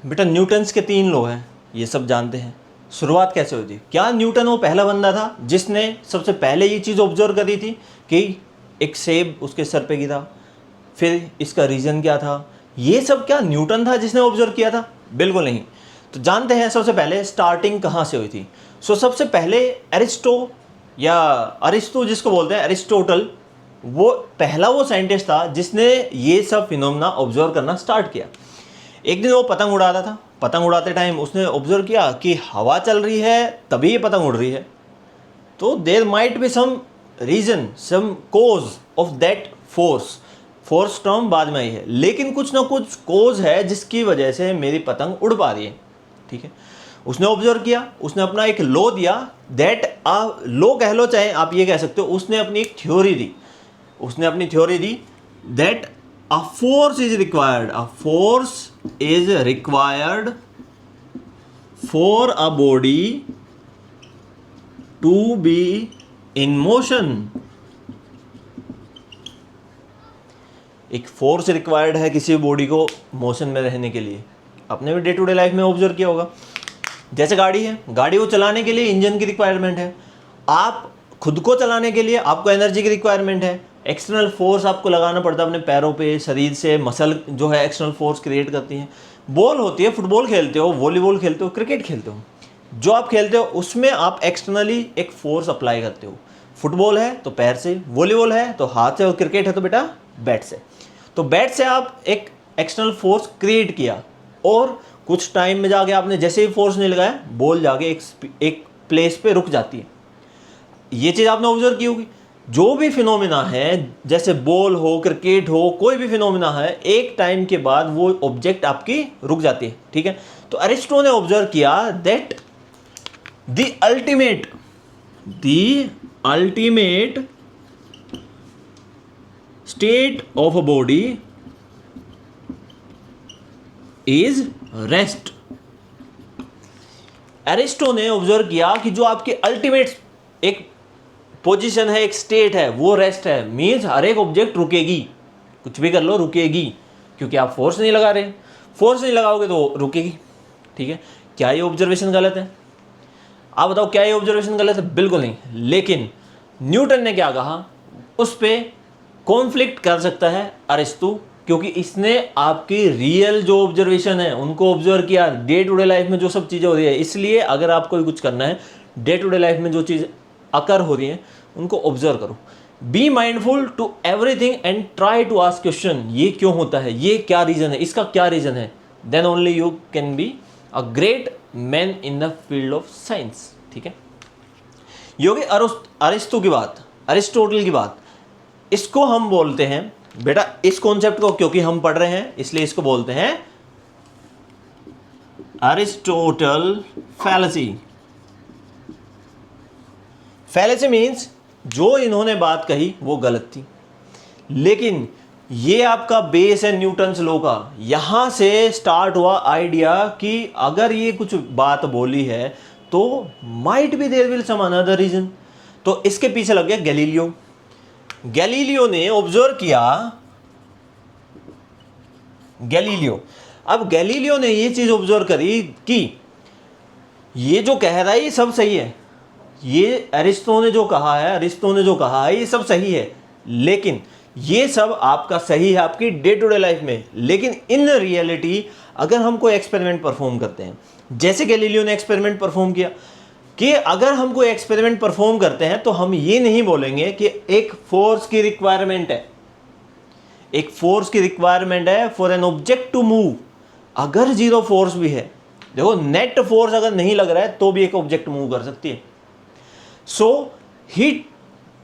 बेटा न्यूटन्स के 3 लॉ हैं, ये सब जानते हैं। शुरुआत कैसे हुई थी? क्या न्यूटन वो पहला बंदा था जिसने सबसे पहले ये चीज़ ऑब्जर्व करी थी कि एक सेब उसके सर पे गिरा? फिर इसका रीज़न क्या था? ये सब क्या न्यूटन था जिसने ऑब्जर्व किया था? बिल्कुल नहीं। तो जानते हैं सबसे पहले स्टार्टिंग कहाँ से हुई थी। सबसे पहले अरिस्टो जिसको बोलते हैं अरिस्टोटल, वो पहला वो साइंटिस्ट था जिसने ये सब फिनोमेना ऑब्जर्व करना स्टार्ट किया। एक दिन वो पतंग उड़ाता था, पतंग उड़ाते टाइम उसने ऑब्जर्व किया कि हवा चल रही है तभी ये पतंग उड़ रही है। तो there might be some reason, some cause of that force term बाद में आई है, लेकिन कुछ ना कुछ कोज है जिसकी वजह से मेरी पतंग उड़ पा रही है। ठीक है, उसने ऑब्जर्व किया, उसने अपना एक लॉ दिया, दैट लॉ कह लो चाहे आप ये कह सकते हो, उसने अपनी एक थ्योरी दी। उसने अपनी theory the that a force is required for a body to be in motion। एक फोर्स रिक्वायर्ड है किसी बॉडी को मोशन में रहने के लिए। आपने भी डे टू डे लाइफ में ऑब्जर्व किया होगा। जैसे गाड़ी है, गाड़ी को चलाने के लिए इंजन की रिक्वायरमेंट है। आप खुद को चलाने के लिए आपको एनर्जी की रिक्वायरमेंट है। एक्सटर्नल फोर्स आपको लगाना पड़ता है अपने पैरों पे, शरीर से मसल जो है एक्सटर्नल फोर्स क्रिएट करती हैं। बॉल होती है, फुटबॉल खेलते हो, वॉलीबॉल खेलते हो, क्रिकेट खेलते हो, जो आप खेलते हो उसमें आप एक्सटर्नली एक फोर्स अप्लाई करते हो। फुटबॉल है तो पैर से, वॉलीबॉल है तो हाथ से, और क्रिकेट है तो बेटा बैट से। तो बैट से आप एक एक्सटर्नल फोर्स क्रिएट किया और कुछ टाइम में जाके आपने जैसे ही फोर्स नहीं लगाया, बॉल जाके एक प्लेस पे रुक जाती है। ये चीज़ आपने ऑब्जर्व की होगी। जो भी फिनोमिना है, जैसे बॉल हो, क्रिकेट हो, कोई भी फिनोमिना है, एक टाइम के बाद वो ऑब्जेक्ट आपकी रुक जाती है। ठीक है, तो अरिस्टो ने ऑब्जर्व किया that the ultimate state of a body is rest. Aristo ने ऑब्जर्व किया कि जो आपकी अल्टीमेट एक पोजीशन है, एक स्टेट है, वो रेस्ट है। मीन्स हर एक ऑब्जेक्ट रुकेगी, कुछ भी कर लो रुकेगी, क्योंकि आप फोर्स नहीं लगा रहे। फोर्स नहीं लगाओगे तो रुकेगी। ठीक है, क्या ये ऑब्जर्वेशन गलत है? आप बताओ, क्या ये ऑब्जर्वेशन गलत है? बिल्कुल नहीं। लेकिन न्यूटन ने क्या कहा, उस पर कॉन्फ्लिक्ट कर सकता है अरिस्टो, क्योंकि इसने आपकी रियल जो ऑब्जर्वेशन है उनको ऑब्जर्व किया डे टू डे लाइफ में जो सब चीज़ें हो रही है। इसलिए अगर आपको कुछ करना है डे टू डे लाइफ में जो चीज़ अकर हो रही है उनको ऑब्जर्व करो। Be mindful to everything and try to ask question, ये क्यों होता है, ये क्या रीजन है, इसका क्या रीजन है। Then only you can be a great man in the field of science. ठीक है, योगी अरिस्टो की बात, अरिस्टोटल की बात, इसको हम बोलते हैं बेटा, इस कॉन्सेप्ट को क्योंकि हम पढ़ रहे हैं इसलिए इसको बोलते हैं अरिस्टोटल फैलेसी। फैलेसी मीन्स जो इन्होंने बात कही वो गलत थी, लेकिन ये आपका बेस है न्यूटन्स लॉ का। यहां से स्टार्ट हुआ आइडिया कि अगर ये कुछ बात बोली है तो might be there will some another reason. तो इसके पीछे लग गया गैलीलियो। गैलीलियो ने ऑब्जर्व किया, अब गैलीलियो ने ये चीज ऑब्जर्व करी कि ये जो कह रहा है ये सब सही है, ये अरिस्टो ने जो कहा है ये सब सही है, लेकिन ये सब आपका सही है आपकी डे टू डे लाइफ में। लेकिन इन रियलिटी अगर हम कोई एक्सपेरिमेंट परफॉर्म करते हैं, जैसे गैलीलियो ने एक्सपेरिमेंट परफॉर्म किया, कि अगर हम कोई एक्सपेरिमेंट परफॉर्म करते हैं तो हम ये नहीं बोलेंगे कि एक फोर्स की रिक्वायरमेंट है, एक फोर्स की रिक्वायरमेंट है for an object to move. अगर जीरो फोर्स भी है, देखो नेट फोर्स अगर नहीं लग रहा है तो भी एक ऑब्जेक्ट मूव कर सकती है। सो ही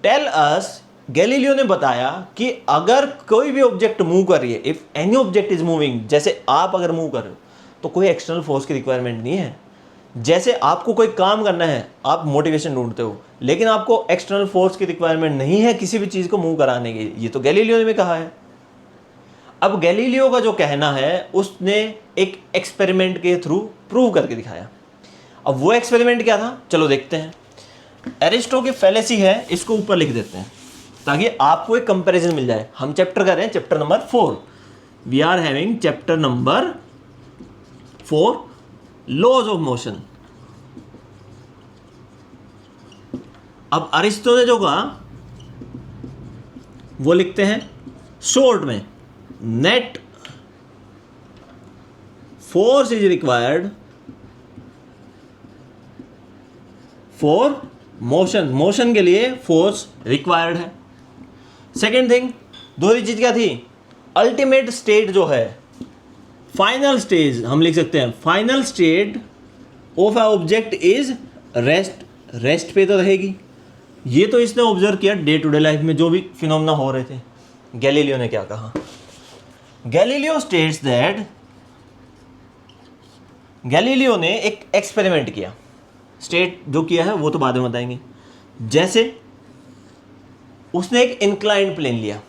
टेल अस, गैलीलियो ने बताया कि अगर कोई भी ऑब्जेक्ट मूव कर रही है, if any object is moving, जैसे आप अगर मूव कर रहे हो तो कोई एक्सटर्नल फोर्स की रिक्वायरमेंट नहीं है। जैसे आपको कोई काम करना है, आप मोटिवेशन ढूंढते हो, लेकिन आपको एक्सटर्नल फोर्स की रिक्वायरमेंट नहीं है किसी भी चीज को मूव कराने की, ये तो गैलीलियो ने भी कहा है। अब गैलीलियो का जो कहना है उसने एक एक्सपेरिमेंट के थ्रू प्रूव करके दिखाया। अब वो एक्सपेरिमेंट क्या था, चलो देखते हैं। एरिस्टो की फैलेसी है, इसको ऊपर लिख देते हैं ताकि आपको एक कंपैरिजन मिल जाए। हम चैप्टर कर रहे हैं chapter number 4, we are having chapter number four laws of motion. अब अरिस्टो ने जो कहा वो लिखते हैं शॉर्ट में, net force is required for motion, motion के लिए फोर्स रिक्वायर्ड है। सेकेंड थिंग, दूसरी चीज क्या थी, अल्टीमेट स्टेट जो है, फाइनल स्टेज हम लिख सकते हैं, final state of a object is rest, rest पे तो रहेगी। ये तो इसने ऑब्जर्व किया डे टू डे लाइफ में जो भी फिनोमेना हो रहे थे। गैलीलियो ने क्या कहा, गैलीलियो स्टेट्स दैट, गैलीलियो ने एक एक्सपेरिमेंट किया, स्टेट जो किया है वो तो बाद में बताएंगे। जैसे उसने एक इंक्लाइंड प्लेन लिया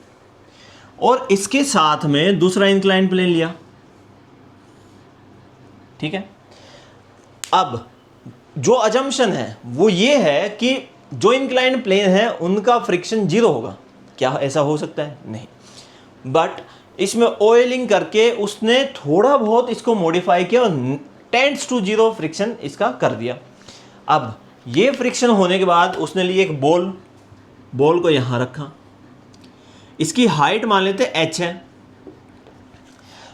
और इसके साथ में दूसरा इंक्लाइंड प्लेन लिया, ठीक है। अब जो अजम्पशन है वो ये है कि जो इंक्लाइंड प्लेन है उनका फ्रिक्शन जीरो होगा। क्या ऐसा हो सकता है? नहीं। बट इसमें ऑयलिंग करके उसने थोड़ा बहुत इसको मॉडिफाई किया और टेंड्स टू जीरो फ्रिक्शन इसका कर दिया। अब ये फ्रिक्शन होने के बाद उसने लिए एक बॉल, बॉल को यहां रखा, इसकी हाइट मान लेते h है।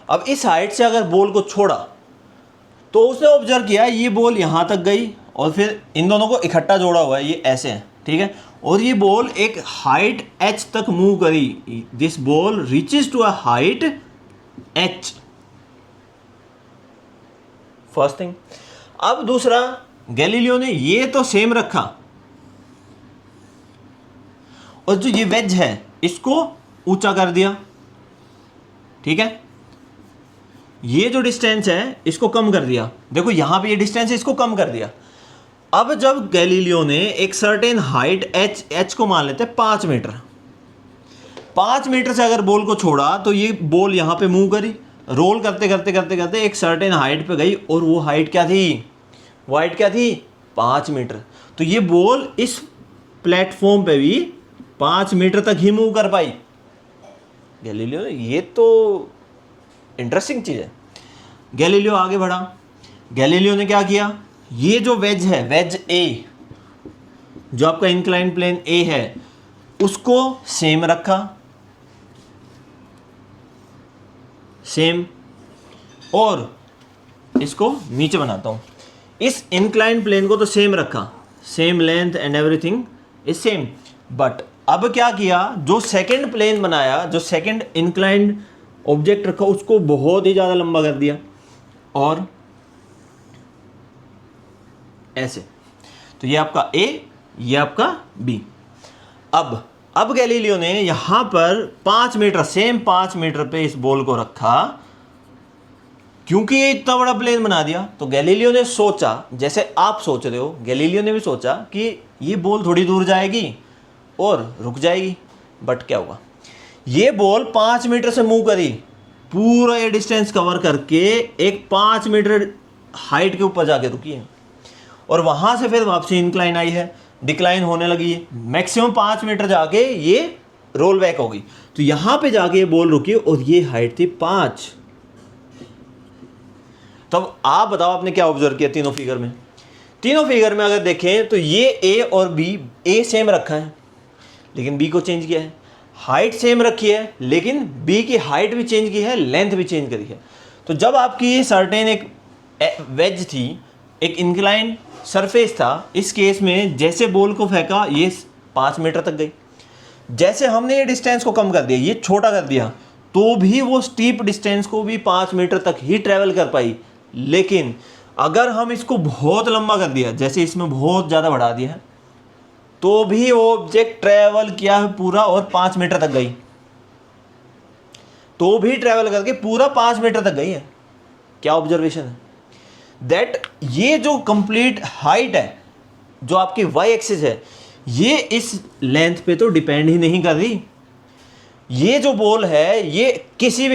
अब इस हाइट से अगर बॉल को छोड़ा तो उसने ऑब्जर्व किया ये बॉल यहां तक गई और फिर इन दोनों को इकट्ठा जोड़ा हुआ है, ये ऐसे है, ठीक है। और ये बॉल एक हाइट h तक मूव करी, this ball reaches to a height h, first thing. अब दूसरा, गैलीलियो ने ये तो सेम रखा और जो ये वेज है इसको ऊंचा कर दिया, ठीक है। ये जो डिस्टेंस है इसको कम कर दिया, देखो यहां पे ये डिस्टेंस है इसको कम कर दिया। अब जब गैलीलियो ने एक सर्टेन हाइट h को मान लेते हैं 5 मीटर, 5 मीटर से अगर बॉल को छोड़ा तो ये बॉल यहां पे मूव करी, रोल करते करते करते करते एक सर्टेन हाइट पे गई और वो हाइट क्या थी, वो हाइट क्या थी, 5 मीटर। तो ये बॉल इस प्लेटफॉर्म पे भी 5 मीटर तक ही मूव कर पाई गैलीलियो। ये तो इंटरेस्टिंग चीज़ है। गैलीलियो आगे बढ़ा, गैलीलियो ने क्या किया, ये जो वेज है, वेज ए जो आपका इंक्लाइन प्लेन ए है उसको सेम रखा, सेम, और इसको नीचे बनाता हूं। इस इंक्लाइन प्लेन को तो सेम रखा, same length and everything is same. But अब क्या किया, जो सेकंड प्लेन बनाया, जो सेकंड इंक्लाइंड ऑब्जेक्ट रखा उसको बहुत ही ज़्यादा लंबा कर दिया और ऐसे। तो ये आपका A, ये आपका B। अब गैलीलियो ने यहां पर 5 मीटर, सेम 5 मीटर पे इस बॉल को रखा, क्योंकि ये इतना बड़ा प्लेन बना दिया। तो गैलीलियो ने सोचा, जैसे आप सोच रहे हो, गैलीलियो ने भी सोचा कि ये बॉल थोड़ी दूर जाएगी और रुक जाएगी। बट क्या हुआ, ये बॉल 5 मीटर से मूव करी, पूरा ये डिस्टेंस कवर करके एक 5 मीटर हाइट के ऊपर जाके रुकी है और वहां से फिर वापसी इंक्लाइन आई है, डिक्लाइन होने लगी है, मैक्सिमम 5 मीटर जाके ये रोल बैक हो गई। तो यहां पे जाके ये बॉल रुकी और ये हाइट थी 5। तब आप बताओ आपने क्या ऑब्जर्व किया तीनों फिगर में? तीनों फिगर में अगर देखें तो ये ए और बी, ए सेम रखा है लेकिन बी को चेंज किया है, हाइट सेम रखी है लेकिन बी की हाइट भी चेंज की है, लेंथ भी चेंज करी है। तो जब आपकी ये सर्टेन एक वेज थी, एक इंक्लाइन सरफेस था, इस केस में जैसे बॉल को फेंका ये 5 मीटर तक गई, जैसे हमने ये डिस्टेंस को कम कर दिया, ये छोटा कर दिया, तो भी वो स्टीप डिस्टेंस को भी 5 मीटर तक ही ट्रेवल कर पाई। लेकिन अगर हम इसको बहुत लंबा कर दिया, जैसे इसमें बहुत ज़्यादा बढ़ा दिया है, तो भी वो ऑब्जेक्ट ट्रेवल किया है पूरा और 5 मीटर तक गई, तो भी ट्रेवल करके पूरा 5 मीटर तक गई है। क्या ऑब्जर्वेशन है? दैट ये जो कंप्लीट हाइट है, जो आपकी वाई एक्सिस है, ये इस लेंथ पे तो डिपेंड ही नहीं कर रही। ये जो बॉल है ये किसी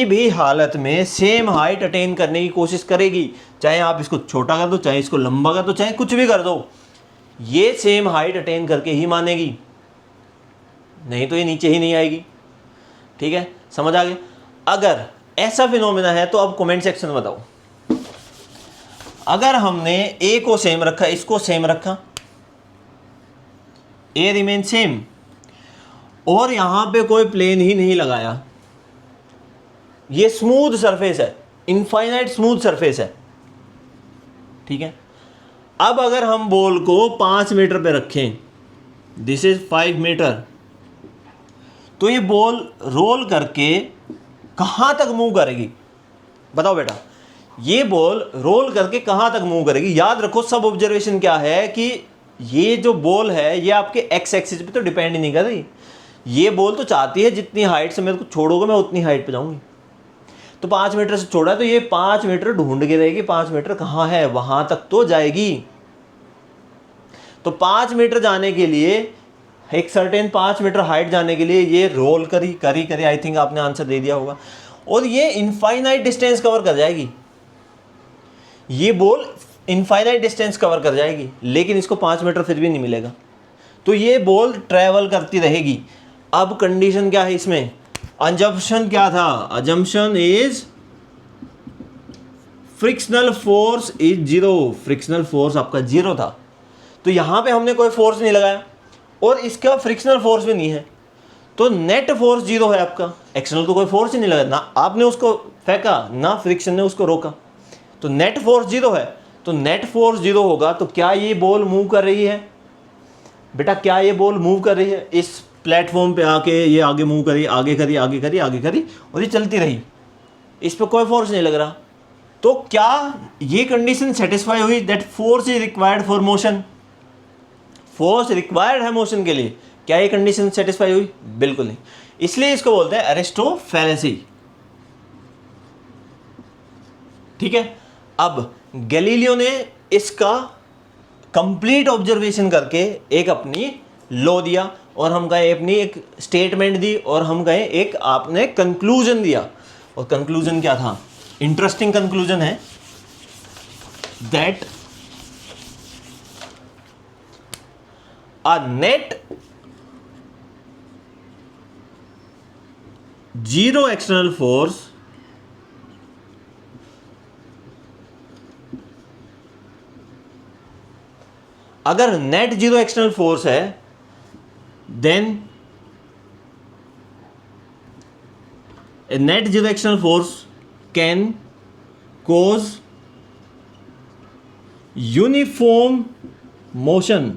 भी हालत में सेम हाइट अटेन करने की कोशिश करेगी, चाहे आप इसको छोटा कर दो, चाहे इसको लंबा कर दो, चाहे कुछ भी कर दो, ये सेम हाइट अटेन करके ही मानेगी, नहीं तो ये नीचे ही नहीं आएगी। ठीक है, समझ आ गया? अगर ऐसा फिनोमेना है तो अब कमेंट सेक्शन में बताओ। अगर हमने ए को सेम रखा, इसको सेम रखा, ए रिमेन सेम, और यहां पे कोई प्लेन ही नहीं लगाया, ये स्मूथ सरफेस है, इनफाइनाइट स्मूथ सरफेस है, ठीक है। अब अगर हम बॉल को 5 मीटर पे रखें, दिस इज 5 मीटर, तो ये बॉल रोल करके कहां तक मूव करेगी बताओ बेटा, ये बॉल रोल करके कहां तक मूव करेगी। याद रखो सब ऑब्जर्वेशन क्या है कि ये जो बॉल है ये आपके एक्स एक्सिस पे तो डिपेंड ही नहीं कर रही, ये बॉल तो चाहती है जितनी हाइट से मेरे को छोड़ोगे मैं उतनी हाइट पे जाऊंगी। तो 5 मीटर से छोड़ा तो ये 5 मीटर ढूंढ के रहेगी, 5 मीटर कहाँ है वहां तक तो जाएगी। तो 5 मीटर जाने के लिए, एक सर्टेन 5 मीटर हाइट जाने के लिए ये रोल करी आई थिंक आपने आंसर दे दिया होगा, और ये इनफाइनाइट डिस्टेंस कवर कर जाएगी, ये बॉल इनफाइनाइट डिस्टेंस कवर कर जाएगी, लेकिन इसको 5 मीटर फिर भी नहीं मिलेगा, तो ये बॉल ट्रैवल करती रहेगी। अब कंडीशन क्या है इसमें, अजम्पशन क्या था, assumption is frictional force is zero, frictional force आपका जीरो था, तो यहां पे हमने कोई फोर्स नहीं लगाया और इसका फ्रिक्शनल फोर्स भी नहीं है, तो नेट फोर्स जीरो है आपका, एक्सटर्नल तो कोई फोर्स ही नहीं लगा, ना आपने उसको फेंका ना फ्रिक्शन ने उसको रोका, तो नेट फोर्स जीरो है। तो नेट फोर्स जीरो होगा तो क्या ये बॉल मूव कर रही है बेटा, क्या ये बॉल मूव कर रही है, इस प्लेटफॉर्म पे आके ये आगे मूव करी, आगे करी आगे करी आगे करी और ये चलती रही, इस पे कोई फोर्स नहीं लग रहा, तो क्या ये कंडीशन सेटिस्फाई हुई that force is required for motion, force required है मोशन के लिए, क्या ये कंडीशन सेटिस्फाई हुई, बिल्कुल नहीं, इसलिए इसको बोलते हैं अरिस्टो फैलेसी, ठीक है। अब गैलीलियो ने इसका कंप्लीट ऑब्जर्वेशन करके एक अपनी लॉ दिया और हम गए अपनी एक स्टेटमेंट दी और हम गए एक आपने कंक्लूजन दिया, और कंक्लूजन क्या था, इंटरेस्टिंग कंक्लूजन है that a net zero external force अगर नेट जीरो एक्सटर्नल फोर्स है then a net zero external force can cause uniform motion।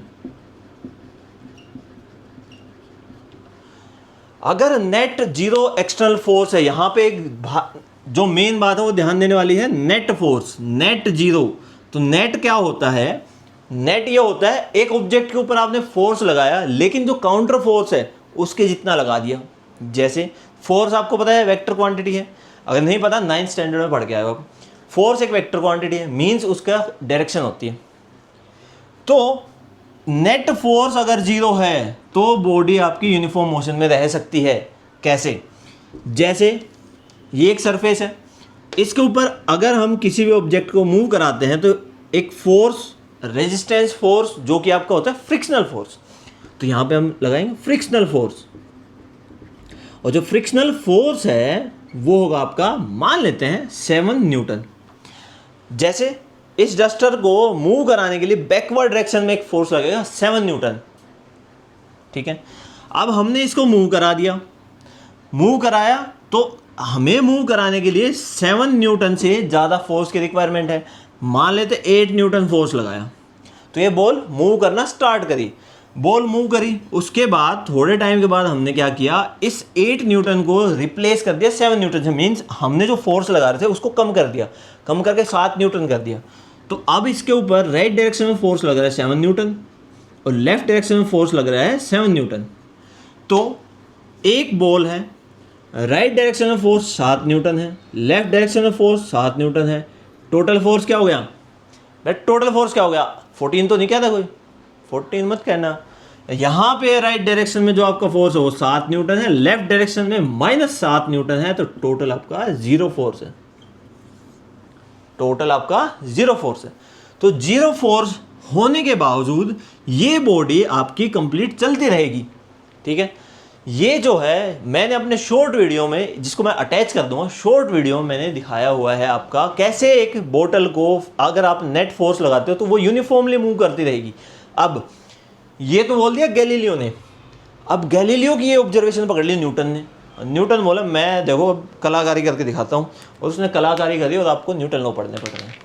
अगर नेट जीरो एक्सटर्नल फोर्स है, यहां पे एक जो मेन बात है वो ध्यान देने वाली है, नेट फोर्स, नेट जीरो, तो नेट क्या होता है, नेट ये होता है एक ऑब्जेक्ट के ऊपर आपने फोर्स लगाया लेकिन जो काउंटर फोर्स है उसके जितना लगा दिया। जैसे फोर्स आपको पता है वेक्टर क्वांटिटी है, अगर नहीं पता 9th स्टैंडर्ड में पढ़ के आए हो, फोर्स एक वेक्टर क्वांटिटी है, मींस उसका डायरेक्शन होती है। तो नेट फोर्स अगर जीरो है तो बॉडी आपकी यूनिफॉर्म मोशन में रह सकती है। कैसे, जैसे ये एक सरफेस है, इसके ऊपर अगर हम किसी भी ऑब्जेक्ट को मूव कराते हैं तो एक फोर्स, रेजिस्टेंस फोर्स जो कि आपका होता है फ्रिक्शनल फोर्स, तो यहां पे हम लगाएंगे फ्रिक्शनल फोर्स, और जो फ्रिक्शनल फोर्स है वो होगा आपका, मान लेते हैं 7 न्यूटन। जैसे इस डस्टर को मूव कराने के लिए बैकवर्ड डायरेक्शन में एक फोर्स लगेगा 7 न्यूटन, ठीक है। अब हमने इसको मूव करा दिया, मूव कराया तो हमें मूव कराने के लिए 7 न्यूटन से ज़्यादा फोर्स की रिक्वायरमेंट है, मान लेते 8 न्यूटन फोर्स लगाया, तो ये बॉल मूव करना स्टार्ट करी, बॉल मूव करी, उसके बाद थोड़े टाइम के बाद हमने क्या किया, इस 8 न्यूटन को रिप्लेस कर दिया 7 न्यूटन से, मीन्स हमने जो फोर्स लगा रहे थे उसको कम कर दिया, कम करके 7 न्यूटन कर दिया। तो अब इसके ऊपर राइट डायरेक्शन में फोर्स लग रहा है 7 न्यूटन और लेफ्ट डायरेक्शन में फोर्स लग रहा है 7 न्यूटन। तो एक बॉल है, राइट डायरेक्शन में फोर्स 7 न्यूटन है, लेफ्ट डायरेक्शन में फोर्स 7 न्यूटन है, टोटल फोर्स क्या हो गया भाई, टोटल फोर्स क्या हो गया, 14 तो नहीं कहता कोई, 14 मत कहना, यहाँ पे राइट डायरेक्शन में जो आपका फोर्स है वो 7 न्यूटन है, लेफ्ट डायरेक्शन में -7 न्यूटन है, तो टोटल आपका 0 फोर्स है, टोटल आपका 0 फोर्स है। तो 0 फोर्स होने के बावजूद ये बॉडी आपकी कंप्लीट चलती रहेगी, ठीक है। ये जो है मैंने अपने शॉर्ट वीडियो में, जिसको मैं अटैच कर दूंगा, शॉर्ट वीडियो में मैंने दिखाया हुआ है आपका कैसे एक बोतल को अगर आप नेट फोर्स लगाते हो तो वो यूनिफॉर्मली मूव करती रहेगी। अब ये तो बोल दिया गैलीलियो ने, अब गैलीलियो की ये ऑब्जर्वेशन पकड़ ली न्यूटन ने। न्यूटन बोला मैं देखो अब कलाकारी करके दिखाता हूँ, और उसने कलाकारी करी और आपको न्यूटन लॉ पढ़ने पड़ रहे हैं।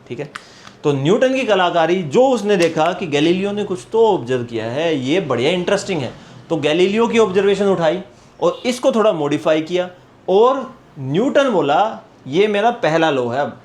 ठीक है, तो न्यूटन की कलाकारी जो उसने देखा कि गैलीलियो ने कुछ तो ऑब्जर्व किया है, ये बढ़िया इंटरेस्टिंग है, तो गैलीलियो की ऑब्जर्वेशन उठाई और इसको थोड़ा मॉडिफाई किया, और न्यूटन बोला ये मेरा पहला लॉ है। अब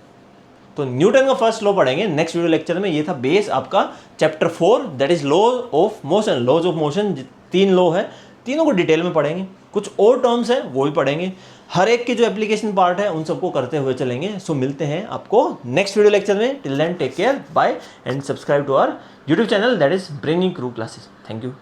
तो न्यूटन का फर्स्ट लॉ पढ़ेंगे नेक्स्ट वीडियो लेक्चर में। ये था बेस आपका chapter 4, that is law of motion. Laws of motion 3 law है, तीनों को डिटेल में पढ़ेंगे, कुछ और टर्म्स हैं वो भी पढ़ेंगे, हर एक के जो एप्लीकेशन पार्ट है उन सबको करते हुए चलेंगे। सो मिलते हैं आपको नेक्स्ट वीडियो लेक्चर में। Till then take care, bye and subscribe to our YouTube channel that is Braining Crew Classes. Thank you.